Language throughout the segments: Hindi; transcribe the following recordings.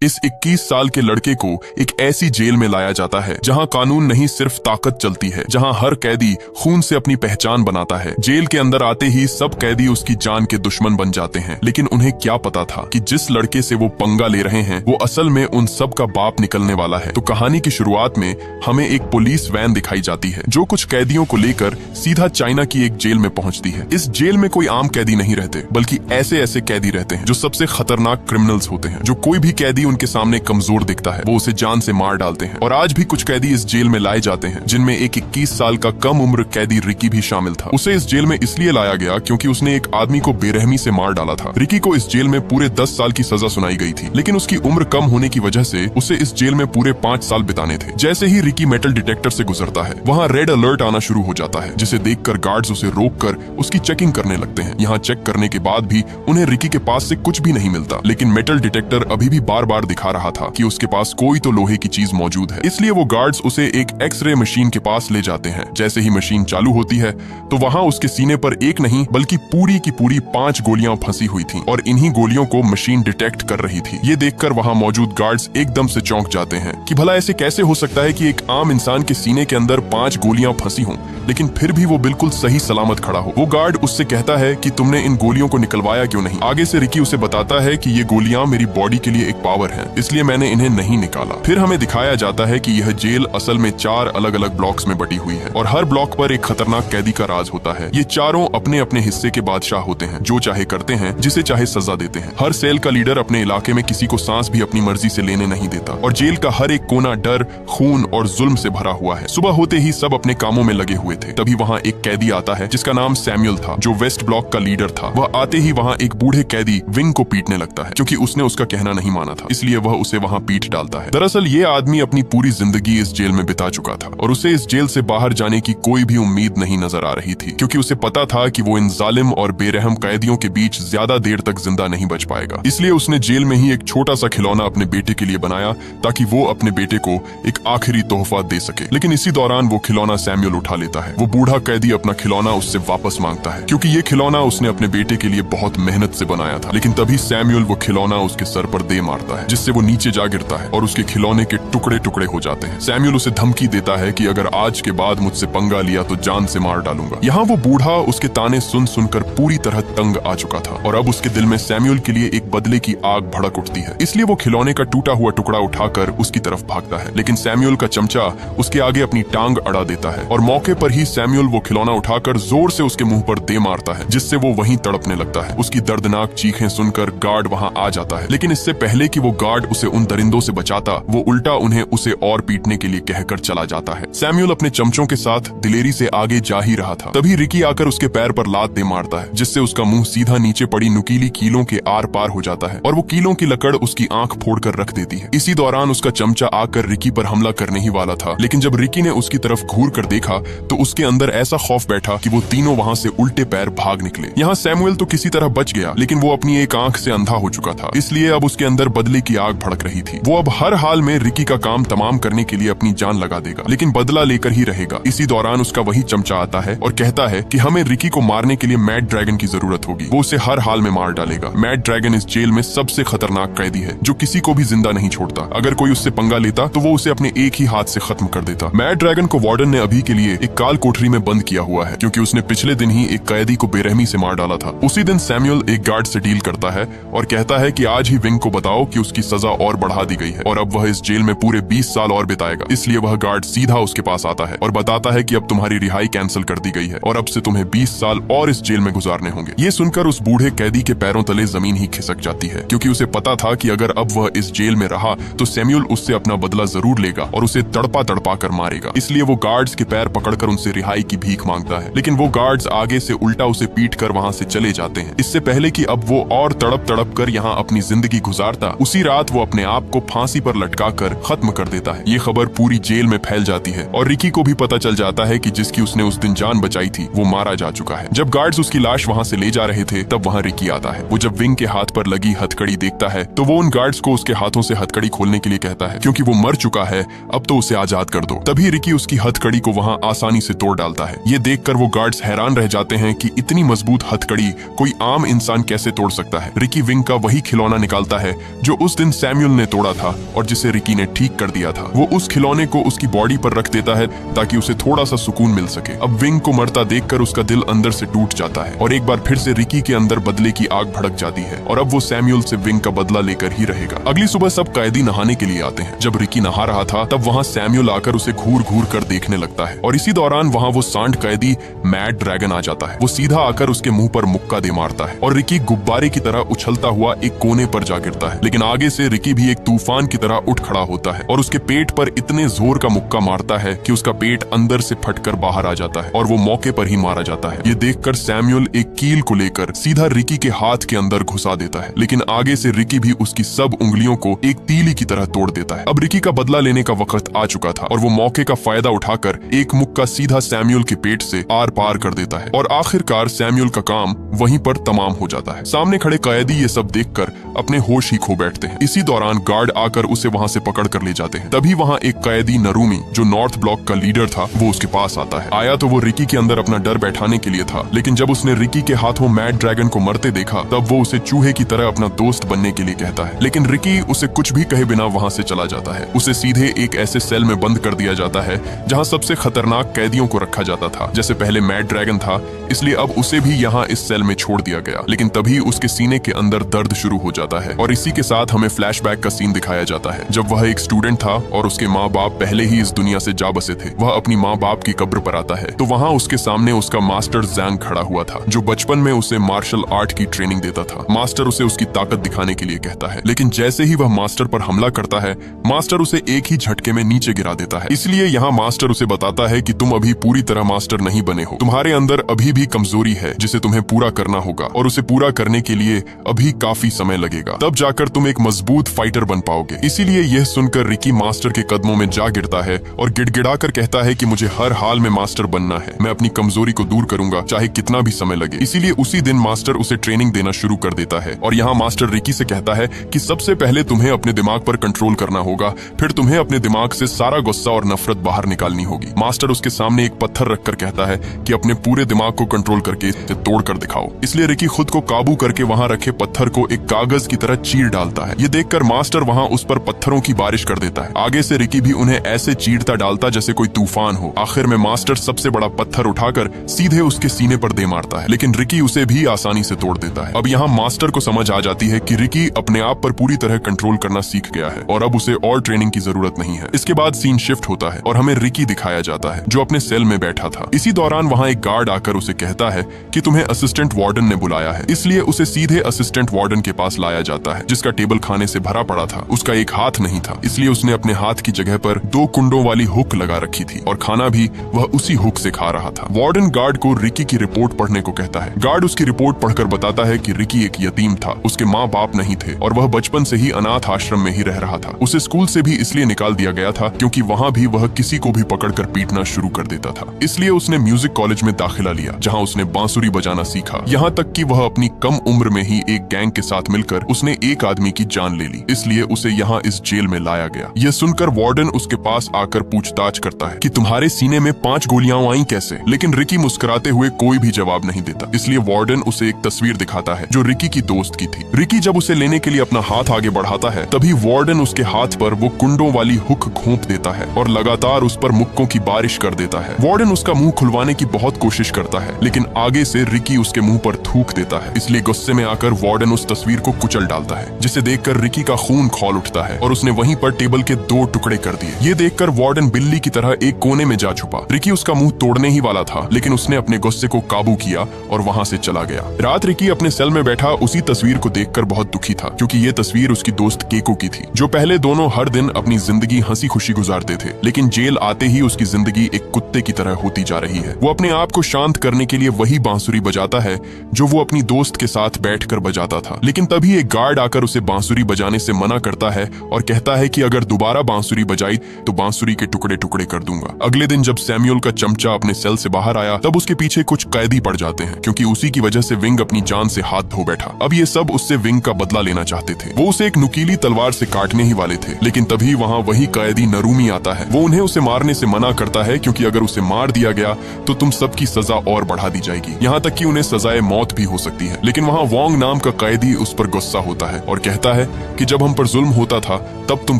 इस 21 साल के लड़के को एक ऐसी जेल में लाया जाता है जहां कानून नहीं सिर्फ ताकत चलती है, जहां हर कैदी खून से अपनी पहचान बनाता है। जेल के अंदर आते ही सब कैदी उसकी जान के दुश्मन बन जाते हैं, लेकिन उन्हें क्या पता था कि जिस लड़के से वो पंगा ले रहे हैं वो असल में उन सब का बाप निकलने वाला है। तो कहानी की शुरुआत में हमें एक पुलिस वैन दिखाई जाती है जो कुछ कैदियों को लेकर सीधा चाइना की एक जेल में पहुंचती है। इस जेल में कोई आम कैदी नहीं रहते, बल्कि ऐसे ऐसे कैदी रहते हैं जो सबसे खतरनाक क्रिमिनल्स होते हैं। जो कोई भी कैदी उनके सामने कमजोर दिखता है वो उसे जान से मार डालते हैं। और आज भी कुछ कैदी इस जेल में लाए जाते हैं, जिनमें एक 21 साल का कम उम्र कैदी रिकी भी शामिल था। उसे इस जेल में इसलिए लाया गया क्योंकि उसने एक आदमी को बेरहमी से मार डाला था। रिकी को इस जेल में पूरे 10 साल की सजा सुनाई गई थी, लेकिन उसकी उम्र कम होने की वजह से उसे इस जेल में पूरे 5 साल बिताने थे। जैसे ही रिकी मेटल डिटेक्टर से गुजरता है, वहाँ रेड अलर्ट आना शुरू हो जाता है, जिसे देखकर गार्ड्स उसे रोककर उसकी चेकिंग करने लगते हैं। यहाँ चेक करने के बाद भी उन्हें रिकी के पास से कुछ भी नहीं मिलता, लेकिन मेटल डिटेक्टर अभी भी बार बार दिखा रहा था कि उसके पास कोई तो लोहे की चीज मौजूद है। इसलिए वो गार्ड्स उसे एक एक्सरे मशीन के पास ले जाते हैं। जैसे ही मशीन चालू होती है तो वहाँ उसके सीने पर एक नहीं बल्कि पूरी की पूरी 5 गोलियां फंसी हुई थीं और इन्हीं गोलियों को मशीन डिटेक्ट कर रही थी। ये देखकर वहाँ मौजूद गार्ड्स एकदम से चौंक जाते हैं कि भला ऐसे कैसे हो सकता है कि एक आम इंसान के सीने के अंदर 5 गोलियां फंसी हों, लेकिन फिर भी वो बिल्कुल सही सलामत खड़ा हो। वो गार्ड उससे कहता है कि तुमने इन गोलियों को निकलवाया क्यों नहीं। आगे से रिकी उसे बताता है कि ये गोलियां मेरी बॉडी के लिए एक पावर है, इसलिए मैंने इन्हें नहीं निकाला। फिर हमें दिखाया जाता है कि यह जेल असल में 4 अलग अलग ब्लॉक्स में बटी हुई है और हर ब्लॉक पर एक खतरनाक कैदी का राज होता है। ये चारों अपने अपने हिस्से के बादशाह होते हैं, जो चाहे करते हैं, जिसे चाहे सजा देते हैं। हर सेल का लीडर अपने इलाके में किसी को सांस भी अपनी मर्जी से लेने नहीं देता और जेल का हर एक कोना डर, खून और जुल्म से भरा हुआ है। सुबह होते ही सब अपने कामों में लगे हुए थे। तभी वहाँ एक कैदी आता है जिसका नाम सैमुअल था, जो वेस्ट ब्लॉक का लीडर था। वह आते ही वहाँ एक बूढ़े कैदी विंग को पीटने लगता है, क्योंकि उसने उसका कहना नहीं माना था, इसलिए वह उसे वहाँ पीट डालता है। दरअसल ये आदमी अपनी पूरी जिंदगी इस जेल में बिता चुका था और उसे इस जेल से बाहर जाने की कोई भी उम्मीद नहीं नजर आ रही थी, क्योंकि उसे पता था कि वो इन जालिम और बेरहम कैदियों के बीच ज्यादा देर तक जिंदा नहीं बच पाएगा। इसलिए उसने जेल में ही एक छोटा सा खिलौना अपने बेटे के लिए बनाया ताकि वो अपने बेटे को एक आखिरी तोहफा दे सके। लेकिन इसी दौरान वो खिलौना सैमुअल उठा लेता है। वो बूढ़ा कैदी अपना खिलौना उससे वापस मांगता है, क्योंकि ये खिलौना उसने अपने बेटे के लिए बहुत मेहनत से बनाया था। लेकिन तभी सैमुअल वो खिलौना उसके सर पर दे मारता है, जिससे वो नीचे जा गिरता है और उसके खिलौने के टुकड़े टुकड़े हो जाते हैं। सैमुअल उसे धमकी देता है कि अगर आज के बाद मुझसे पंगा लिया तो जान से मार डालूंगा। यहाँ वो बूढ़ा उसके ताने सुन सुनकर पूरी तरह तंग आ चुका था और अब उसके दिल में सैमुअल के लिए एक बदले की आग भड़क उठती है। इसलिए वो खिलौने का टूटा हुआ टुकड़ा उठाकर उसकी तरफ भागता है, लेकिन सैमुअल का चमचा उसके आगे अपनी टांग अड़ा देता है और मौके पर ही सैमुअल वो खिलौना उठाकर जोर से उसके मुंह पर दे मारता है, जिससे वो वहीं तड़पने लगता है। उसकी दर्दनाक चीखें सुनकर गार्ड वहां आ जाता है, लेकिन इससे पहले कि वो गार्ड उसे उन दरिंदों से बचाता, वो उल्टा उन्हें उसे और पीटने के लिए कहकर चला जाता है। सैमुअल अपने चमचों के साथ दिलेरी से आगे जा ही रहा था, तभी रिकी आकर उसके पैर पर लात दे मारता है, जिससे उसका मुंह सीधा नीचे पड़ी नुकीली कीलों के आर पार हो जाता है और वो कीलों की लकड़ उसकी आंख फोड़कर रख देती है। इसी दौरान उसका चमचा आकर रिकी पर हमला करने ही वाला था, लेकिन जब रिकी ने उसकी तरफ घूर कर देखा तो उसके अंदर ऐसा खौफ बैठा कि वो तीनों वहां से उल्टे पैर भाग निकले। यहाँ सैमुअल तो किसी तरह बच गया, लेकिन वो अपनी एक आंख से अंधा हो चुका था, इसलिए अब उसके अंदर बदले की आग भड़क रही थी। वो अब हर हाल में रिकी का काम तमाम करने के लिए अपनी जान लगा देगा, लेकिन बदला लेकर ही रहेगा। इसी दौरान उसका वही चमचा आता है और कहता है कि हमें रिकी को मारने के लिए मैड ड्रैगन की जरूरत होगी, वो उसे हर हाल में मार डालेगा। मैड ड्रैगन इस जेल में सबसे खतरनाक कैदी है, जो किसी को भी जिंदा नहीं छोड़ता। अगर कोई उससे पंगा लेता तो वो उसे अपने एक ही हाथ से खत्म कर देता। मैड ड्रैगन को वार्डन ने अभी के लिए एक काल कोठरी में बंद किया हुआ है, क्योंकि उसने पिछले दिन ही एक कैदी को बेरहमी से मार डाला था। उसी दिन सैमुअल एक गार्ड से डील करता है और कहता है कि आज ही विंग को बताओ कि उसकी सजा और बढ़ा दी गई है और अब वह इस जेल में पूरे 20 साल और बिताएगा। इसलिए वह गार्ड सीधा उसके पास आता है और बताता है कि अब तुम्हारी रिहाई कैंसिल कर दी गई है और अब से तुम्हें 20 साल और इस जेल में गुजारने होंगे। ये सुनकर उस बूढ़े कैदी के पैरों तले जमीन ही खिसक जाती है, क्योंकि उसे पता था कि अगर अब वह इस जेल में रहा तो सैमुअल उससे अपना बदला जरूर लेगा और उसे तड़पा तड़पा कर मारेगा। इसलिए वो गार्ड्स के पैर पकड़कर उनसे रिहाई की भीख मांगता है, लेकिन वो गार्ड्स आगे से उल्टा उसे पीट कर वहाँ से चले जाते हैं। इससे पहले कि अब वो और तड़प तड़प कर यहाँ अपनी जिंदगी गुजारता, उसी रात वो अपने आप को फांसी पर लटका कर खत्म कर देता है। ये खबर पूरी जेल में फैल जाती है और रिकी को भी पता चल जाता है कि जिसकी उसने उस दिन जान बचाई थी वो मारा जा चुका है। जब गार्ड्स उसकी लाश वहाँ से ले जा रहे थे तब वहाँ रिकी आता है। वो जब विंग के हाथ पर लगी हथकड़ी देखता है तो वो उन गार्ड्स को उसके हाथों से हथकड़ी खोलने के लिए कहता है, क्योंकि वो मर चुका है, अब तो उसे आजाद कर दो। तभी रिकी उसकी हथकड़ी को वहाँ आसानी से तोड़ डालता है। ये देखकर वो गार्ड्स हैरान रह जाते हैं कि इतनी मजबूत हथकड़ी कोई आम इंसान कैसे तोड़ सकता है। रिकी विंग का वही खिलौना निकालता है जो उस उस दिन सैमुअल ने तोड़ा था और जिसे रिकी ने ठीक कर दिया था। वो उस खिलौने को उसकी बॉडी पर रख देता है ताकि उसे थोड़ा सा सुकून मिल सके। अब विंग को मरता देखकर उसका दिल अंदर से टूट जाता है और एक बार फिर से रिकी के अंदर बदले की आग भड़क जाती है और अब वो सैमुअल से विंग का बदला लेकर ही रहेगा। अगली सुबह सब कैदी नहाने के लिए आते हैं। जब रिकी नहा रहा था तब वहाँ सैमुअल आकर उसे घूर घूर कर देखने लगता है और इसी दौरान वहाँ वो सांड कैदी मैड ड्रैगन आ जाता है। वो सीधा आकर उसके मुंह पर मुक्का दे मारता है और रिकी गुब्बारे की तरह उछलता हुआ एक कोने पर जा गिरता है। लेकिन आगे से रिकी भी एक तूफान की तरह उठ खड़ा होता है और उसके पेट पर इतने जोर का मुक्का मारता है कि उसका पेट अंदर से फटकर बाहर आ जाता है और वो मौके पर ही मारा जाता है। ये देखकर सैमुअल एक कील को लेकर सीधा रिकी के हाथ के अंदर घुसा देता है, लेकिन आगे से रिकी भी उसकी सब उंगलियों को एक तीली की तरह तोड़ देता है। अब रिकी का बदला लेने का वक्त आ चुका था और वो मौके का फायदा उठाकर एक मुक्का सीधा सैमुअल के पेट से आर पार कर देता है और आखिरकार सैमुअल का काम वहीं पर तमाम हो जाता है। सामने खड़े कैदी ये सब देखकर अपने होश ही खो बैठते हैं। इसी दौरान गार्ड आकर उसे वहाँ से पकड़ कर ले जाते हैं। तभी वहाँ एक कैदी नरूमी जो नॉर्थ ब्लॉक का लीडर था वो उसके पास आता है। आया तो वो रिकी के अंदर अपना डर बैठाने के लिए था, लेकिन जब उसने रिकी के हाथों मैड ड्रैगन को मरते देखा तब वो उसे चूहे की तरह अपना दोस्त बनने के लिए कहता है। लेकिन रिकी उसे कुछ भी कहे बिना वहाँ से चला जाता है। उसे सीधे एक ऐसे सेल में बंद कर दिया जाता है जहाँ सबसे खतरनाक कैदियों को रखा जाता था। जैसे पहले मैड ड्रैगन था, इसलिए अब उसे भी यहाँ इस सेल में छोड़ दिया गया। लेकिन तभी उसके सीने के अंदर दर्द शुरू हो जाता है और इसी के साथ हमें फ्लैशबैक का सीन दिखाया जाता है जब वह एक स्टूडेंट था और उसके माँ बाप पहले ही इस दुनिया से जा बसे थे। वह अपनी माँ बाप की कब्र पर आता है तो वहाँ उसके सामने उसका मास्टर जैंग खड़ा हुआ था जो बचपन में उसे मार्शल आर्ट की ट्रेनिंग देता था। मास्टर उसे उसकी ताकत दिखाने के लिए कहता है, लेकिन जैसे ही वह मास्टर पर हमला करता है मास्टर उसे एक ही झटके में नीचे गिरा देता है। इसलिए यहाँ मास्टर उसे बताता है कि तुम अभी पूरी तरह मास्टर नहीं बने हो, तुम्हारे अंदर अभी भी कमजोरी है जिसे तुम्हें पूरा करना होगा और उसे पूरा करने के लिए अभी काफी समय लगेगा, तब जाकर तुम एक मजबूत फाइटर बन पाओगे। इसीलिए यह सुनकर रिकी मास्टर के कदमों में जा गिरता है और गिड़गिड़ाकर कहता है कि मुझे हर हाल में मास्टर बनना है, मैं अपनी कमजोरी को दूर करूंगा चाहे कितना भी समय लगे। इसीलिए उसी दिन मास्टर उसे ट्रेनिंग देना शुरू कर देता है और यहाँ मास्टर रिकी से कहता है कि सबसे पहले तुम्हें अपने दिमाग पर कंट्रोल करना होगा, फिर तुम्हें अपने दिमाग से सारा गुस्सा और नफरत बाहर निकालनी होगी। मास्टर उसके सामने एक पत्थर रखकर कहता है कि अपने पूरे दिमाग को कंट्रोल करके इसे तोड़ कर दिखाओ। इसलिए रिकी खुद को काबू करके वहाँ रखे पत्थर को एक कागज की तरह चीर डालता है। ये देखकर मास्टर वहाँ उस पर पत्थरों की बारिश कर देता है। आगे से रिकी भी उन्हें ऐसे चीरता डालता जैसे कोई तूफान हो। आखिर में मास्टर सबसे बड़ा पत्थर उठाकर सीधे उसके सीने पर दे मारता है, लेकिन रिकी उसे भी आसानी से तोड़ देता है। अब यहाँ मास्टर को समझ आ जाती है कि रिकी अपने आप पर पूरी तरह कंट्रोल करना सीख गया है और अब उसे और ट्रेनिंग की जरूरत नहीं है। इसके बाद सीन शिफ्ट होता है और हमें रिकी दिखाया जाता है जो अपने सेल में बैठा था। इसी दौरान वहाँ एक गार्ड आकर उसे कहता है कि तुम्हें असिस्टेंट वार्डन ने बुलाया है, इसलिए उसे सीधे असिस्टेंट वार्डन के पास लाया जाता है जिसका टेबल खाने से भरा पड़ा था। उसका एक हाथ नहीं था, इसलिए उसने अपने हाथ की जगह पर 2 कुंडों वाली हुक लगा रखी थी और खाना भी वह उसी हुक से खा रहा था। वार्डन गार्ड को रिकी की रिपोर्ट पढ़ने को कहता है। गार्ड उसकी रिपोर्ट पढ़कर बताता है कि रिकी एक यतीम था, उसके माँ बाप नहीं थे और वह बचपन से ही अनाथ आश्रम में ही रह रहा था। उसे स्कूल से भी इसलिए निकाल दिया गया था क्योंकि वहाँ भी वह किसी को भी पकड़कर पीटना शुरू कर देता था। इसलिए उसने म्यूजिक कॉलेज में दाखिला लिया जहाँ उसने बांसुरी बजाना सीखा। यहाँ तक कि वह अपनी कम उम्र में ही एक गैंग के साथ मिलकर उसने एक आदमी की जान ले ली, इसलिए उसे यहाँ इस जेल में लाया गया। यह सुनकर वार्डन उसके पास आकर पूछताछ करता है कि तुम्हारे सीने में 5 गोलियां आई कैसे, लेकिन रिकी मुस्कुराते हुए कोई भी जवाब नहीं देता। इसलिए वार्डन उसे एक तस्वीर दिखाता है जो रिकी की दोस्त की थी। रिकी जब उसे लेने के लिए अपना हाथ आगे बढ़ाता है तभी वार्डन उसके हाथ पर वो कुंडों वाली हुक घोंप देता है और लगातार उस पर मुक्कों की बारिश कर देता है। वार्डन उसका मुंह खुलवाने की बहुत कोशिश करता है, लेकिन आगे से रिकी उसके मुंह पर थूक देता है। इसलिए गुस्से में आकर वार्डन उस तस्वीर को कुचल डालता है, जिसे देखकर रिकी का खून खौल उठता है और उसने वहीं पर टेबल के 2 टुकड़े कर दिए। ये देखकर वार्डन बिल्ली की तरह एक कोने में जा छुपा। रिकी उसका मुंह तोड़ने ही वाला था, लेकिन उसने अपने गुस्से को काबू किया और वहाँ से चला गया। रात रिकी अपने सेल में बैठा उसी तस्वीर को देखकर बहुत दुखी था, क्योंकि ये तस्वीर उसकी दोस्त केको की थी, जो पहले दोनों हर दिन अपनी जिंदगी हंसी खुशी गुजारते थे, लेकिन जेल आते ही उसकी जिंदगी एक कुत्ते की तरह होती जा रही है। वो अपने आप को शांत करने के लिए वही बांसुरी बजाता है जो वो अपनी दोस्त के साथ बैठकर बजाता था, लेकिन तभी एक गार्ड आकर उसे बांसुरी बजाने से मना करता है और कहता है कि अगर दोबारा बांसुरी बजाई तो बांसुरी के टुकड़े टुकड़े कर दूंगा। अगले दिन जब सैमुअल का चमचा अपने सेल से बाहर आया तब उसके पीछे कुछ कैदी पड़ जाते हैं, क्योंकि उसी की वजह से विंग अपनी जान से हाथ धो बैठा। अब ये सब उससे विंग का बदला लेना चाहते थे। वो उसे एक नुकीली तलवार से काटने ही वाले थे, लेकिन तभी वहाँ वही कैदी नरूमी आता है। वो उन्हें उसे मारने से मना करता है, क्योंकि अगर उसे मार दिया गया तो तुम सबकी सजा और बढ़ा दी जाएगी, यहाँ तक कि उन्हें सजाए मौत भी हो सकती है। लेकिन वहाँ वोंग नाम का कैदी उस पर गुस्सा होता है और कहता है कि जब हम पर जुल्म होता था तब तुम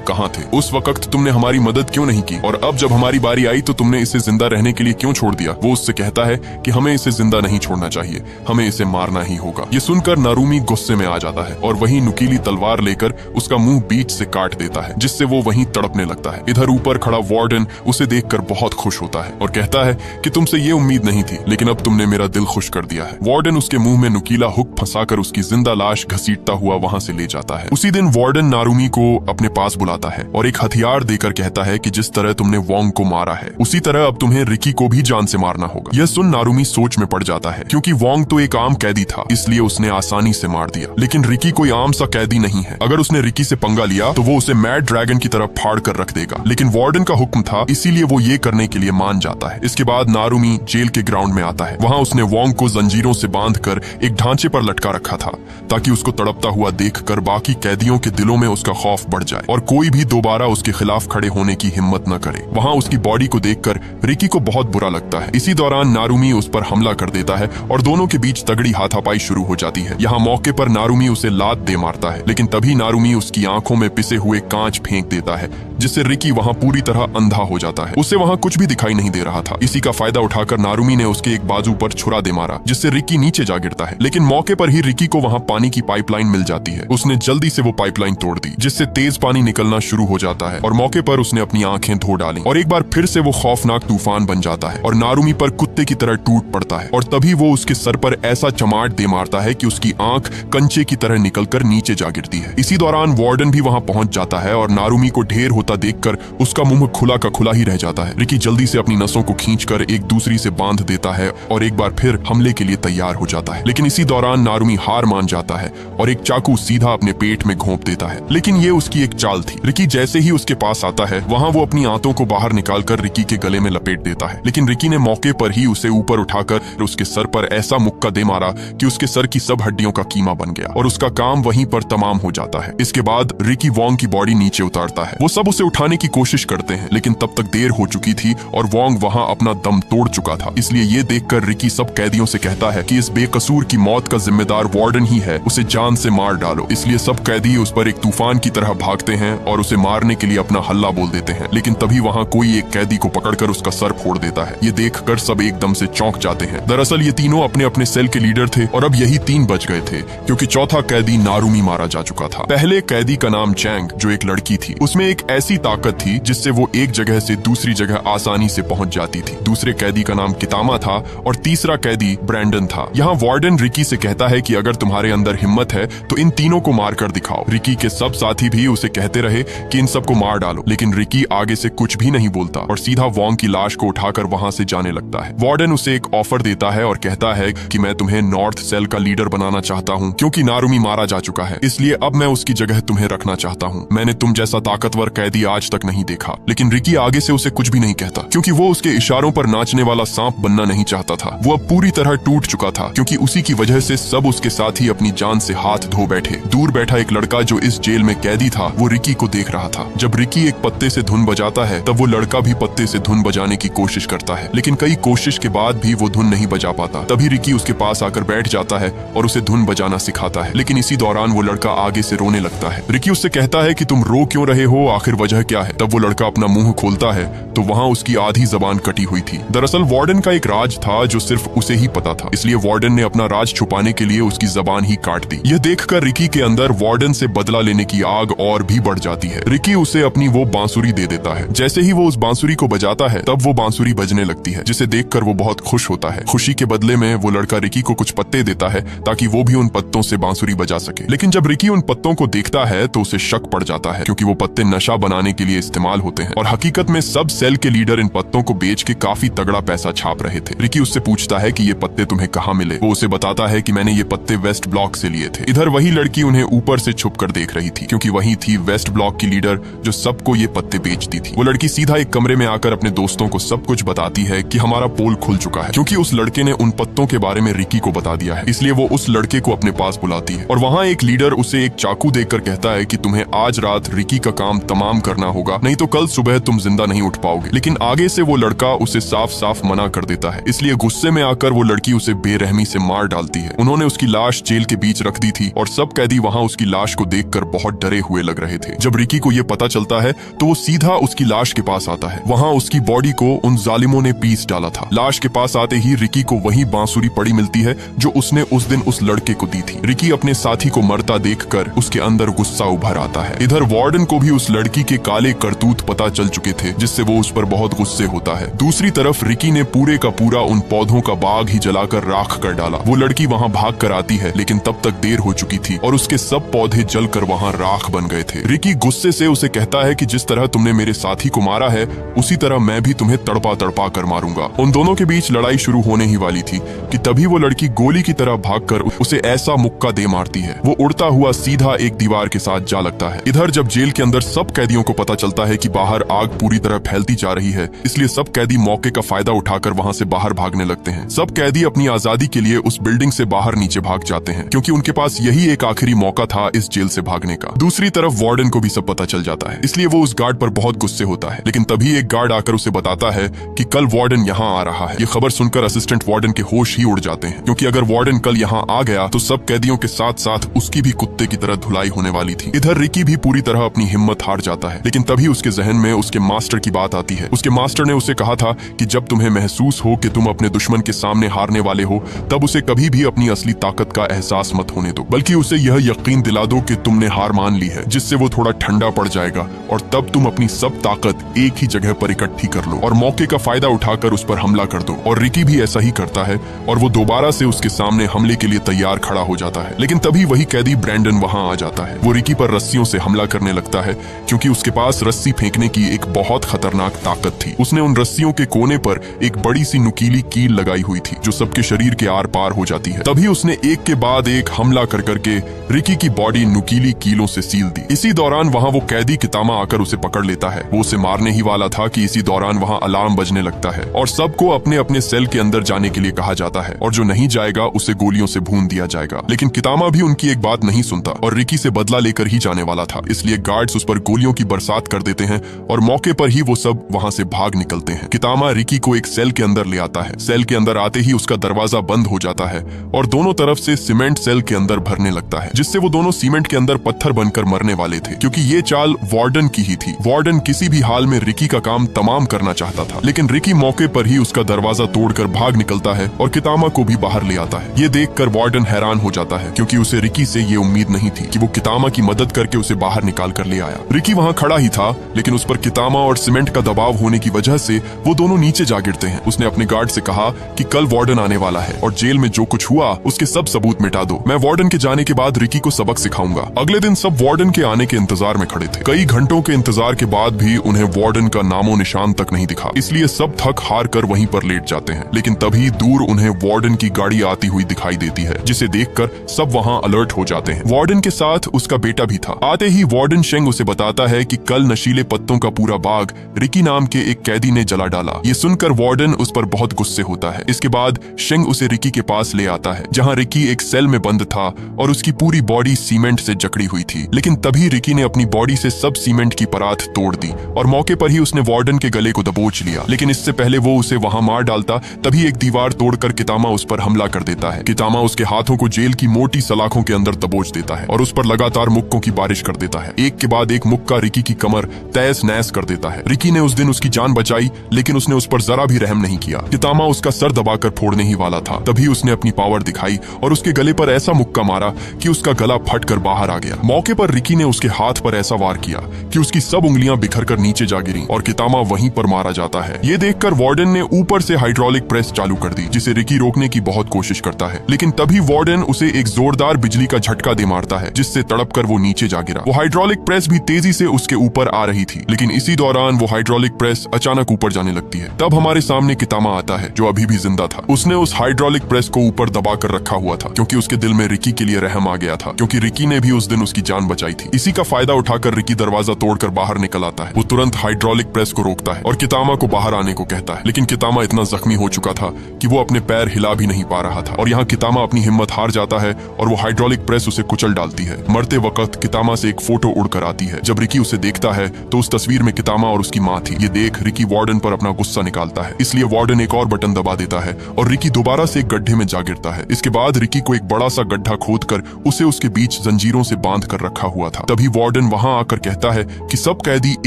कहाँ थे? उस वक्त तुमने हमारी मदद क्यों नहीं की? और अब जब हमारी बारी आई तो तुमने इसे जिंदा रहने के लिए क्यों छोड़ दिया? वो उससे कहता है कि हमें इसे जिंदा नहीं छोड़ना चाहिए, हमें इसे मारना ही होगा। ये सुनकर नारुमी गुस्से में आ जाता है और वही नुकीली तलवार लेकर उसका मुंह बीच से काट देता है, जिससे वो वहीं तड़पने लगता है। इधर ऊपर खड़ा वार्डन उसे देखकर बहुत खुश होता है और कहता है कि तुमसे ये उम्मीद नहीं थी, लेकिन अब तुमने मेरा दिल खुश कर दिया है। वार्डन उसके मुंह में नुकीला हुक फंसाकर उसकी जिंदा लाश घसीटता हुआ वहां से ले जाता है। उसी दिन वार्डन नारुमी को अपने पास बुलाता है और एक हथियार देकर कहता है कि जिस तरह तुमने वोंग को मारा है उसी तरह अब तुम्हें रिकी को भी जान से मारना होगा। यह सुन नारुमी सोच में पड़ जाता है, क्योंकि वोंग तो एक आम कैदी था, इसलिए उसने आसानी से मार दिया। लेकिन रिकी कोई आम सा कैदी नहीं है। अगर उसने रिकी से पंगा लिया तो वो उसे मैड ड्रैगन की तरह फाड़ कर रख देगा। लेकिन वार्डन का हुक्म था, इसीलिए वो ये करने के लिए मान जाता है। इसके बाद नारुमी जेल के ग्राउंड में आता है। वहाँ उसने वोंग को जंजीरों से बांधकर एक ढांचे पर लटका रखा था, ताकि उसको तड़पता हुआ देखकर बाकी कैदियों के दिलों में उसका खौफ बढ़ जाए और कोई भी दोबारा उसके खिलाफ खड़े होने की हिम्मत न करे। वहाँ उसकी बॉडी को देखकर रिकी को बहुत बुरा लगता है। इसी दौरान नारुमी उस पर हमला कर देता है और दोनों के बीच तगड़ी हाथापाई शुरू हो जाती है। यहाँ मौके पर नारुमी उसे लात दे मारता है, लेकिन तभी नारुमी उसकी आंखों में पिसे हुए कांच फेंक देता है, जिससे रिकी वहाँ पूरी तरह अंधा हो जाता है। उसे वहाँ कुछ भी दिखाई नहीं दे रहा था। इसी का फायदा उठाकर नारुमी ने उसके एक बाजू पर छुरा दे मारा, जिससे रिकी नीचे जा गिरता है। लेकिन मौके पर ही रिकी को वहाँ पानी की पाइपलाइन मिल जाती है। उसने जल्दी से वो पाइपलाइन तोड़ दी, जिससे तेज पानी निकलना शुरू हो जाता है और मौके पर उसने अपनी आंखें धो डाली और एक बार फिर से वो खौफनाक तूफान बन जाता है और नारुमी पर कुत्ते की तरह टूट पड़ता है। और तभी वो उसके सर पर ऐसा चमाट दे मारता है कि उसकी आंख कंचे की तरह निकलकर नीचे जा गिरती है। इसी दौरान वार्डन भी वहाँ पहुंच जाता है और नारुमी को ढेर होता देखकर उसका मुंह खुला का खुला ही रह जाता है। रिकी जल्दी से अपनी नसों को खींचकर एक दूसरी से बांध देता है और एक बार फिर हमले के लिए तैयार हो जाता है। लेकिन इसी दौरान नारुमी हार मान जाता है और एक चाकू सीधा अपने पेट में घोंप देता है। लेकिन ये उसकी एक चाल थी। रिकी जैसे ही उसके पास आता है, वहाँ वो अपनी आंतों को बाहर निकालकर रिकी के गले में लपेट देता है। लेकिन रिकी ने मौके पर ही उसे ऊपर उठाकर उसके सर पर ऐसा मुक्का दे मारा कि उसके सर की सब हड्डियों का कीमा बन गया और उसका काम वहीं पर तमाम हो जाता है। इसके बाद रिकी वोंग की बॉडी नीचे उतारता है। वो सब उसे उठाने की कोशिश करते हैं, लेकिन तब तक देर हो चुकी थी और वोंग वहाँ अपना दम तोड़ चुका था। इसलिए ये देखकर रिकी सब कैदियों से कहता है कि इस बेकसूर की मौत का जिम्मेदार वार्डन ही है, उसे जान से मार डालो। इसलिए सब कैदी उस पर एक तूफान की तरह भागते हैं और उसे मारने के लिए अपना हल्ला बोल देते हैं। लेकिन तभी वहाँ कोई एक कैदी को पकड़कर उसका सर फोड़ देता है। ये देखकर सब एकदम से चौंक जाते हैं। दरअसल ये तीनों अपने अपने सेल के लीडर थे और अब यही 3 बच गए थे, क्योंकि चौथा कैदी नारुमी मारा जा चुका था। पहले कैदी का नाम चैंग, जो एक लड़की थी, उसमें एक ऐसी ताकत थी जिससे वो एक जगह से दूसरी जगह आसानी से पहुंच जाती थी। दूसरे कैदी का नाम कितामा था और तीसरा कैदी ब्रैंडन था। यहाँ वार्डन रिकी से कहता है कि अगर तुम्हारे अंदर हिम्मत है तो इन तीनों को मार कर दिखाओ। रिकी के सब साथी भी उसे कहते रहे कि इन सबको मार डालो, लेकिन रिकी आगे से कुछ भी नहीं बोलता और सीधा वोंग की लाश को उठाकर वहां से जाने लगता है। वार्डन उसे एक ऑफर देता है और कहता है कि मैं तुम्हें नॉर्थ सेल का लीडर बनाना चाहता हूँ, क्योंकि नारुमी मारा जा चुका है, इसलिए अब मैं उसकी जगह तुम्हें रखना चाहता हूँ। मैंने तुम जैसा ताकतवर कैदी आज तक नहीं देखा। लेकिन रिकी आगे से उसे कुछ भी नहीं कहता, क्योंकि वो उसके इशारों पर नाचने वाला सांप बनना नहीं चाहता था। वो अब पूरी तरह टूट चुका था, क्योंकि उसी की वजह से सब उसके साथी अपनी जान से हाथ धो बैठे। दूर बैठा एक लड़का जो इस जेल में कैदी था, वो रिकी को देख रहा था। जब रिकी एक पत्ते से धुन बजाता है, तब वो लड़का भी पत्ते से धुन बजाने की कोशिश करता है, लेकिन कई कोशिश के बाद भी वो धुन नहीं बजा पाता। तभी रिकी उसके पास आकर बैठ जाता है और उसे धुन बजाना सिखाता है। लेकिन इसी दौरान वो लड़का आगे से रोने लगता है। रिकी उससे कहता है कि तुम रो क्यों रहे हो, आखिर वजह क्या है? तब वो लड़का अपना मुंह खोलता है तो वहाँ उसकी आधी जबान कटी हुई थी। दरअसल वार्डन का एक राज था जो सिर्फ उसे ही पता था, इसलिए वार्डन ने अपना राज छुपाने के लिए उसकी जबान ही काट दी। यह देखकर रिकी के अंदर वार्डन से बदला लेने की आग और भी बढ़ जाती है। रिकी उसे अपनी वो बांसुरी दे देता है। जैसे ही वो उस बांसुरी को बजाता है, तब वो बांसुरी बजने लगती है, जिसे देखकर वो बहुत खुश होता है। खुशी के बदले में वो लड़का रिकी को कुछ पत्ते देता है ताकि वो भी उन पत्तों से बांसुरी बजा सके। लेकिन जब रिकी उन पत्तों को देखता है तो उसे शक पड़ जाता है, क्योंकि वो पत्ते नशा बनाने के लिए इस्तेमाल होते हैं और हकीकत में सब सेल के लीडर इन पत्तों को बेच के काफी तगड़ा पैसा छाप रहे थे। रिकी उससे पूछता है कि ये पत्ते तुम्हें कहाँ मिले। वो उसे बताता है कि मैंने ये पत्ते वेस्ट ब्लॉक से लिए थे। इधर वही लड़की उन्हें ऊपर से छुप कर देख रही थी, क्योंकि वही थी वेस्ट ब्लॉक की लीडर जो सबको ये पत्ते बेचती थी। वो लड़की सीधा एक कमरे में आकर अपने दोस्तों को सब कुछ बताती है कि हमारा पोल खुल चुका है, क्योंकि उस लड़के ने उन पत्तों के बारे में रिकी को बता दिया है। इसलिए वो उस लड़के को अपने पास बुलाती है और वहाँ एक लीडर उसे एक चाकू देकर कहता है कि तुम्हें आज रात रिकी का काम तमाम करना होगा, नहीं तो कल सुबह तुम जिंदा नहीं उठ पाओगे। लेकिन आगे से वो लड़का उसे साफ साफ मना कर देता है। इसलिए गुस्से में आकर वो लड़की उसे बेरहमी से मार डालती है। उन्होंने उसकी लाश जेल के बीच रख दी थी और सब कैदी वहाँ उसकी उसकी लाश को देखकर बहुत डरे हुए लग रहे थे। जब रिकी को ये पता चलता है तो वो सीधा उसकी लाश के पास आता है। वहाँ उसकी बॉडी को उन जालिमों ने पीस डाला था। लाश के पास आते ही रिकी को वही बांसुरी पड़ी मिलती है जो उसने उस दिन उस लड़के को दी थी। रिकी अपने साथी को मरता देखकर उसके अंदर गुस्सा उभर आता है। इधर वार्डन को भी उस लड़की के काले करतूत पता चल चुके थे, जिससे वो उस पर बहुत गुस्से होता है। दूसरी तरफ रिकी ने पूरे का पूरा उन पौधों का बाग ही जलाकर राख कर डाला। वो लड़की वहाँ भाग कर आती है, लेकिन तब तक देर हो चुकी थी और उसके सब पौधे जलकर वहाँ राख बन गए थे। रिकी गुस्से से उसे कहता है कि जिस तरह तुमने मेरे साथी को मारा है उसी तरह मैं भी तुम्हें तड़पा तड़पा कर मारूंगा। उन दोनों के बीच लड़ाई शुरू होने ही वाली थी कि तभी वो लड़की गोली की तरह भागकर उसे ऐसा मुक्का दे मारती है। वो उड़ता हुआ सीधा एक दीवार के साथ जा लगता है। इधर जब जेल के अंदर सब कैदियों को पता चलता है कि बाहर आग पूरी तरह फैलती जा रही है, इसलिए सब कैदी मौके का फायदा उठाकर वहाँ से बाहर भागने लगते हैं। सब कैदी अपनी आजादी के लिए उस बिल्डिंग से बाहर नीचे भाग जाते हैं, क्योंकि उनके पास यही एक आखिरी मौका था इस जेल से भागने का। दूसरी तरफ वार्डन को भी सब पता चल जाता है, इसलिए वो उस गार्ड पर बहुत गुस्से होता है। लेकिन तभी एक गार्ड आकर उसे बताता है कि कल वार्डन यहाँ आ रहा है। ये खबर सुनकर असिस्टेंट वार्डन के होश ही उड़ जाते हैं, क्योंकि अगर वार्डन कल यहाँ आ गया तो सब कैदियों के साथ साथ उसकी भी कुत्ते की तरह धुलाई होने वाली थी। इधर रिकी भी पूरी तरह अपनी हिम्मत हार जाता है, लेकिन तभी उसके जहन में उसके मास्टर की बात आती है। उसके मास्टर ने उसे कहा था कि जब तुम्हें महसूस हो कि तुम अपने दुश्मन के सामने हारने वाले हो, तब उसे कभी भी अपनी असली ताकत का एहसास मत होने दो, बल्कि उसे यह यकीन दिला दो कि तुमने हार मान ली है, जिससे वो थोड़ा ठंडा पड़ जाएगा और तब तुम अपनी सब ताकत एक ही जगह पर इकट्ठी कर लो और मौके का फायदा उठाकर उस पर हमला कर दो। और रिकी भी ऐसा ही करता है और वो दोबारा से उसके सामने हमले के लिए तैयार खड़ा हो जाता है। लेकिन तभी वही कैदी ब्रैंडन वहां आ जाता है। वो रिकी पर रस्सियों से हमला करने लगता है, क्योंकि उसके पास रस्सी फेंकने की एक बहुत खतरनाक ताकत थी। उसने उन रस्सियों के कोने पर एक बड़ी सी नुकीली कील लगाई हुई थी जो सबके शरीर के आर पार हो जाती है। तभी उसने एक के बाद एक हमला कर करके रिकी की बॉडी नुकीली कीलों से सील दी। इसी दौरान वहाँ वो कैदी कितामा आकर उसे पकड़ लेता है। वो उसे मारने ही वाला था कि इसी दौरान वहाँ अलार्म बजने लगता है और सबको अपने अपने सेल के अंदर जाने के लिए कहा जाता है, और जो नहीं जाएगा उसे गोलियों से भून दिया जाएगा। लेकिन कितामा भी उनकी एक बात नहीं सुनता और रिकी से बदला लेकर ही जाने वाला था, इसलिए गार्ड्स उस पर गोलियों की बरसात कर देते हैं और मौके पर ही वो सब वहाँ से भाग निकलते हैं। कितामा रिकी को एक सेल के अंदर ले आता है। सेल के अंदर आते ही उसका दरवाजा बंद हो जाता है और दोनों तरफ से सीमेंट सेल के अंदर भरने लगता है, जिससे वो दोनों सीमेंट के अंदर पत्थर बनकर मरने वाले थे, क्योंकि ये चाल वार्डन की ही थी। वार्डन किसी भी हाल में रिकी का काम तमाम करना चाहता था, लेकिन रिकी मौके पर ही उसका दरवाजा तोड़कर भाग निकलता है और कितामा को भी बाहर ले आता है। ये देखकर वार्डन हैरान हो जाता है, क्योंकि उसे रिकी से ये उम्मीद नहीं थी कि वो कितामा की मदद करके उसे बाहर निकाल कर ले आया। रिकी वहाँ खड़ा ही था, लेकिन उस पर कितामा और सीमेंट का दबाव होने की वजह से वो दोनों नीचे जा गिरते हैं। उसने अपने गार्ड से कहा कि कल वार्डन आने वाला है और जेल में जो कुछ हुआ उसके सब सबूत मिटा दो। मैं वार्डन के जाने के बाद रिकी को सबक सिखाऊंगा। अगले दिन सब वार्डन के आने के इंतजार में खड़े थे। कई घंटों के इंतजार के बाद भी उन्हें वार्डन का नामो निशान तक नहीं दिखा, इसलिए सब थक हार कर वहीं पर लेट जाते हैं। लेकिन तभी दूर उन्हें वार्डन की गाड़ी आती हुई दिखाई देती है, जिसे देखकर सब वहाँ अलर्ट हो जाते हैं। वार्डन के साथ उसका बेटा भी था। आते ही वार्डन शेंग उसे बताता है कि कल नशीले पत्तों का पूरा बाग रिकी नाम के एक कैदी ने जला डाला। ये सुनकर वार्डन उस पर बहुत गुस्से होता है। इसके बाद शेंग उसे रिकी के पास ले आता है, जहाँ रिकी एक सेल में बंद था और उसकी पूरी बॉडी सीमेंट से जकड़ी हुई थी। लेकिन तभी रिकी ने अपनी बॉडी से सब सीमेंट की परात तोड़ दी और मौके पर ही उसने वार्डन के गले को दबोच लिया। लेकिन इससे पहले वो उसे वहां मार डालता, तभी एक दीवार तोड़कर कितामा उस पर हमला कर देता है। कितामा उसके हाथों को जेल की मोटी सलाखों के अंदर दबोच देता है और उस पर लगातार मुक्कों की बारिश कर देता है। एक के बाद एक मुक्का रिकी की कमर तहस नहस कर देता है। रिकी ने उस दिन उसकी जान बचाई, लेकिन उसने उस पर जरा भी रहम नहीं किया। कितामा उसका सर दबाकर फोड़ने ही वाला था, तभी उसने अपनी पावर दिखाई और उसके गले पर ऐसा मुक्का मारा कि उसका गला फट कर बाहर आ गया। मौके पर रिकी ने उसके हाथ पर ऐसा वार किया कि उसकी सब उंगलियां बिखर कर नीचे जा गिरी और कितामा वहीं पर मारा जाता है। ये देखकर वार्डन ने ऊपर से हाइड्रोलिक प्रेस चालू कर दी, जिसे रिकी रोकने की बहुत कोशिश करता है। लेकिन तभी वार्डन उसे एक जोरदार बिजली का झटका दे मारता है, जिससे तड़प कर वो नीचे जा गिरा। वो हाइड्रोलिक प्रेस भी तेजी से उसके ऊपर आ रही थी, लेकिन इसी दौरान वो हाइड्रोलिक प्रेस अचानक ऊपर जाने लगती है। तब हमारे सामने कितामा आता है, जो अभी भी जिंदा था। उसने उस हाइड्रोलिक प्रेस को ऊपर दबा कर रखा हुआ था, क्योंकि उसके दिल में रिकी के लिए रहम आ गया था, क्योंकि रिकी ने भी उस दिन उसकी जान बचाई थी। इसी का फायदा उठाकर रिकी दरवाजा तोड़कर बाहर निकल आता है। वो तुरंत हाइड्रोलिक प्रेस को रोकता है और कितामा को बाहर आने को कहता है, लेकिन कितामा इतना जख्मी हो चुका था कि वो अपने पैर हिला भी नहीं पा रहा था। और यहाँ कितामा अपनी हिम्मत हार जाता है और वो हाइड्रोलिक प्रेस उसे कुचल डालती है। मरते वक्त कितामा से एक फोटो उड़कर आती है। जब रिकी उसे देखता है तो उस तस्वीर में कितामा और उसकी माँ थी। ये देख रिकी वार्डन पर अपना गुस्सा निकालता है, इसलिए वार्डन एक और बटन दबा देता है और रिकी दोबारा से एक गड्ढे में जा गिरता है। इसके बाद रिकी को एक बड़ा सा गड्ढा खोदकर उसे उसके बीच बीच जंजीरों से बांध कर रखा हुआ था। तभी वार्डन वहां आकर कहता है कि सब कैदी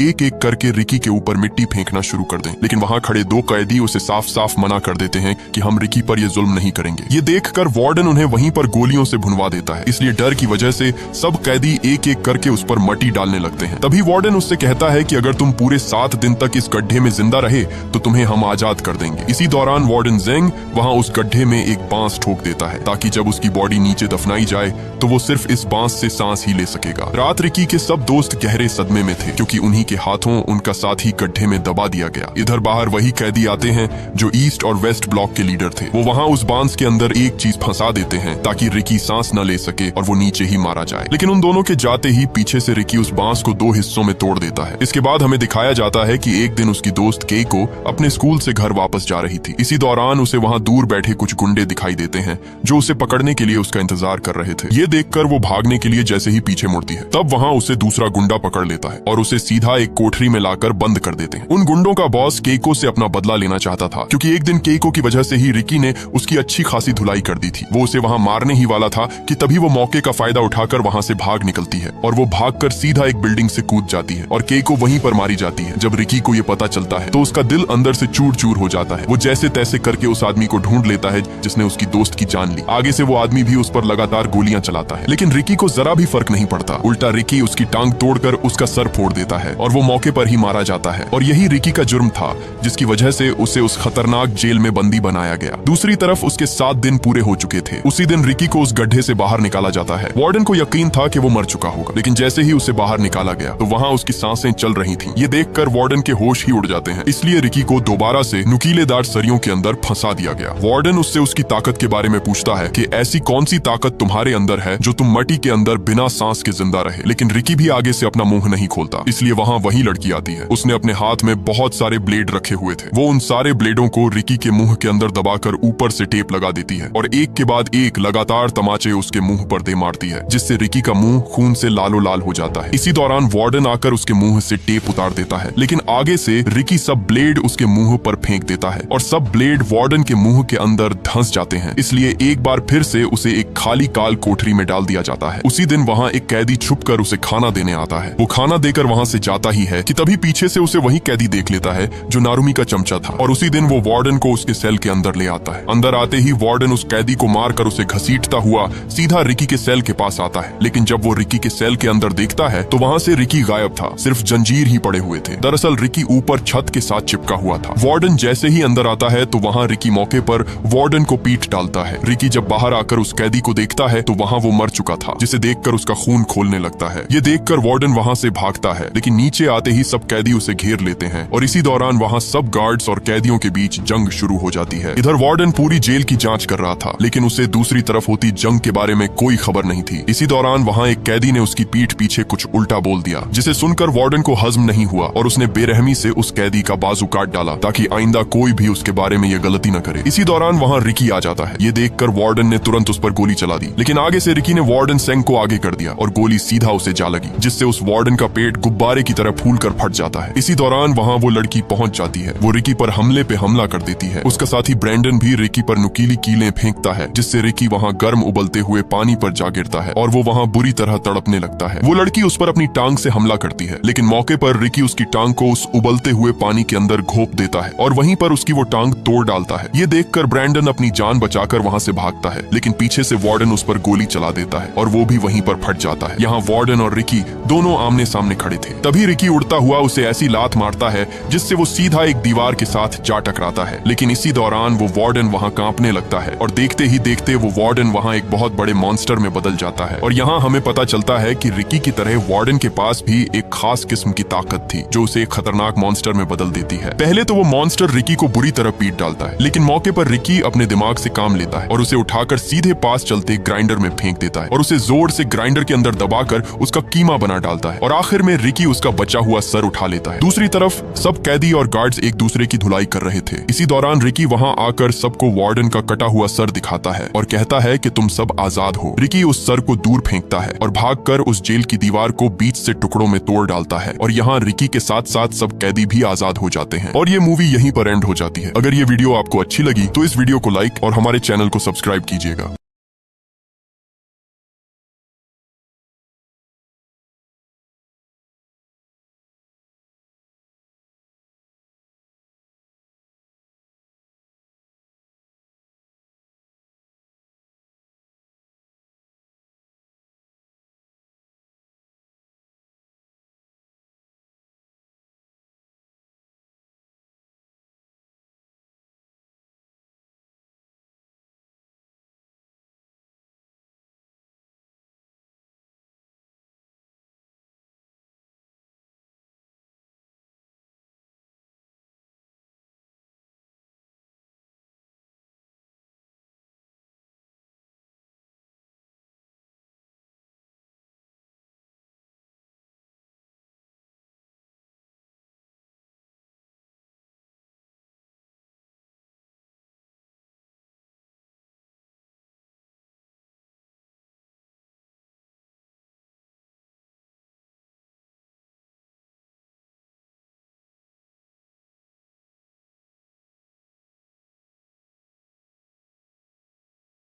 एक एक करके रिकी के ऊपर मिट्टी फेंकना शुरू कर दें, लेकिन वहां खड़े 2 कैदी उसे साफ साफ मना कर देते हैं कि हम रिकी पर ये जुल्म नहीं करेंगे। ये देखकर वार्डन उन्हें वहीं पर गोलियों से भुनवा देता है। इसलिए डर की वजह से सब कैदी एक एक करके उस पर मट्टी डालने लगते हैं। तभी वार्डन उससे कहता है कि अगर तुम पूरे 7 दिन तक इस गड्ढे में जिंदा रहे तो तुम्हें हम आजाद कर देंगे। इसी दौरान वार्डन जेंग वहां उस गड्ढे में एक बांस ठोक देता है ताकि जब उसकी बॉडी नीचे दफनाई जाए तो वो सिर्फ इस बांस से सांस ही ले सकेगा। रात रिकी के सब दोस्त गहरे सदमे में थे क्योंकि उन्हीं के हाथों उनका साथी गड्ढे में दबा दिया गया। इधर बाहर वही कैदी आते हैं जो ईस्ट और वेस्ट ब्लॉक के लीडर थे। वो वहां उस बांस के अंदर एक चीज फंसा देते हैं ताकि रिकी सांस न ले सके और वो नीचे ही मारा जाए। लेकिन उन दोनों के जाते ही पीछे से रिकी उस बांस को 2 हिस्सों में तोड़ देता है। इसके बाद हमें दिखाया जाता है कि एक दिन उसकी दोस्त केको अपने स्कूल से घर वापस जा रही थी। इसी दौरान उसे वहां दूर बैठे कुछ गुंडे दिखाई देते हैं जो उसे पकड़ने के लिए उसका इंतजार कर रहे थे। ये देखकर वो भागने के लिए जैसे ही पीछे मुड़ती है तब वहां उसे दूसरा गुंडा पकड़ लेता है और उसे सीधा एक कोठरी में लाकर बंद कर देते हैं। उन गुंडों का बॉस केको से अपना बदला लेना चाहता था क्योंकि एक दिन केको की वजह से ही रिकी ने उसकी अच्छी खासी धुलाई कर दी थी। वो उसे वहां मारने ही वाला था कि तभी वो मौके का फायदा उठाकर वहां से भाग निकलती है और वो भागकर सीधा एक बिल्डिंग से कूद जाती है और केको वहीं पर मारी जाती है। जब रिकी को ये पता चलता है तो उसका दिल अंदर से चूर चूर हो जाता है। वो जैसे तैसे करके उस आदमी को ढूंढ लेता है जिसने उसकी दोस्त की जान ली। आगे से वो आदमी भी उस पर लगातार गोलियां चलाता है, लेकिन रिकी को जरा भी फर्क नहीं पड़ता। उल्टा रिकी उसकी टांग तोड़कर उसका सर फोड़ देता है और वो मौके पर ही मारा जाता है। और यही रिकी का जुर्म था जिसकी वजह से उसे उस खतरनाक जेल में बंदी बनाया गया। दूसरी तरफ उसके 7 दिन पूरे हो चुके थे। उसी दिन रिकी को उस गड्ढे से बाहर निकाला जाता है। वार्डन को यकीन था कि वो मर चुका होगा, लेकिन जैसे ही उसे बाहर निकाला गया तो वहां उसकी सांसें चल रही थीं। ये देखकर वार्डन के होश ही उड़ जाते हैं। इसलिए रिकी को दोबारा से नुकीलेदार सरियों के अंदर फंसा दिया गया। वार्डन उससे उसकी ताकत के बारे में पूछता है कि ऐसी कौन सी ताकत तुम्हारे अंदर है जो तुम मट्टी के अंदर बिना सांस के जिंदा रहे। लेकिन रिकी भी आगे से अपना मुंह नहीं खोलता, इसलिए वहां वही लड़की आती है। उसने अपने हाथ में बहुत सारे ब्लेड रखे हुए थे। वो उन सारे ब्लेडों को रिकी के मुंह के अंदर दबाकर ऊपर से टेप लगा देती है और एक के बाद एक लगातार तमाचे उसके मुंह पर दे मारती है, जिससे रिकी का मुंह खून से लालो लाल हो जाता है। इसी दौरान वार्डन आकर उसके मुंह से टेप उतार देता है, लेकिन आगे से रिकी सब ब्लेड उसके मुंह पर फेंक देता है और सब ब्लेड वार्डन के मुंह के अंदर धंस जाते हैं। इसलिए एक बार फिर से उसे एक खाली काल कोठरी में डाल दिया जाता है। उसी दिन वहां एक कैदी छुपकर उसे खाना देने आता है। वो खाना देकर वहां से जाता ही है कि तभी पीछे से उसे वही कैदी देख लेता है जो नारुमी का चमचा था और उसी दिन वो वार्डन को उसके सेल के अंदर ले आता है। अंदर आते ही वार्डन उस कैदी को मारकर उसे घसीटता हुआ सीधा रिकी के सेल के पास आता है। लेकिन जब वो रिकी के सेल के अंदर देखता है तो वहां से रिकी गायब था, सिर्फ जंजीर ही पड़े हुए थे। दरअसल रिकी ऊपर छत के साथ चिपका हुआ था। वार्डन जैसे ही अंदर आता है तो वहां रिकी मौके पर वार्डन को पीट डालता है। रिकी जब बाहर आकर उस कैदी को देखता है तो वहां वो मर चुका था, जिसे देखकर उसका खून खोलने लगता है। ये देखकर वार्डन वहां से भागता है, लेकिन नीचे आते ही सब कैदी उसे घेर लेते हैं और इसी दौरान वहां सब गार्ड्स और कैदियों के बीच जंग शुरू हो जाती है। इधर वार्डन पूरी जेल की जांच कर रहा था, लेकिन उसे दूसरी तरफ होती जंग के बारे में कोई खबर नहीं थी। इसी दौरान वहां एक कैदी ने उसकी पीठ पीछे कुछ उल्टा बोल दिया, जिसे सुनकर वार्डन को हजम नहीं हुआ और उसने बेरहमी से उस कैदी का बाजू काट डाला ताकि आइंदा कोई भी उसके बारे में ये गलती न करे। इसी दौरान वहां रिकी आ जाता है। ये देखकर वार्डन ने तुरंत उस पर गोली चला दी, लेकिन आगे से रिकी ने वार्डन सेंग को आगे कर दिया और गोली सीधा उसे जा लगी, जिससे उस वार्डन का पेट गुब्बारे की तरह फूलकर फट जाता है। इसी दौरान वहां वो लड़की पहुंच जाती है। वो रिकी पर हमले पे हमला कर देती है। उसका साथी ब्रैंडन भी रिकी पर नुकीली कीलें फेंकता है, जिससे रिकी वहां गर्म उबलते हुए पानी पर जा गिरता है और वो वहां बुरी तरह तड़पने लगता है। वो लड़की उस पर अपनी टांग से हमला करती है, लेकिन मौके पर रिकी उसकी टांग को उस उबलते हुए पानी के अंदर घोंप देता है और वहीं पर उसकी वो टांग तोड़ डालता है। ये देखकर ब्रैंडन अपनी जान बचाकर वहां से भागता है, लेकिन पीछे से वार्डन उस पर गोली चला देता है और वो भी वहीं पर फट जाता है। यहाँ वार्डन और रिकी दोनों आमने सामने खड़े थे। तभी रिकी उड़ता हुआ उसे ऐसी लात मारता है जिससे वो सीधा एक दीवार के साथ जा टकराता है, लेकिन इसी दौरान वो वार्डन वहां कांपने लगता है और देखते ही देखते वो वार्डन वहां एक बहुत बड़े मॉन्स्टर में बदल जाता है। और यहाँ हमें पता चलता है कि रिकी की तरह वार्डन के पास भी एक खास किस्म की ताकत थी जो उसे एक खतरनाक मॉन्स्टर में बदल देती है। पहले तो वो मॉन्स्टर रिकी को बुरी तरह पीट डालता है, लेकिन मौके पर रिकी अपने दिमाग से काम लेता है और उसे उठाकर सीधे पास चलते ग्राइंडर में फेंक देता है और उसे जोर से ग्राइंडर के अंदर दबाकर उसका कीमा बना डालता है और आखिर में रिकी उसका बचा हुआ सर उठा लेता है। दूसरी तरफ सब कैदी और गार्ड्स एक दूसरे की धुलाई कर रहे थे। इसी दौरान रिकी वहां आकर सबको वार्डन का कटा हुआ सर दिखाता है और कहता है कि तुम सब आजाद हो। रिकी उस सर को दूर फेंकता है और भागकर उस जेल की दीवार को बीच से टुकड़ों में तोड़ डालता है और यहाँ रिकी के साथ साथ सब कैदी भी आजाद हो जाते हैं और ये मूवी यहीं पर एंड हो जाती है। अगर ये वीडियो आपको अच्छी लगी तो इस वीडियो को लाइक और हमारे चैनल को सब्सक्राइब कीजिएगा।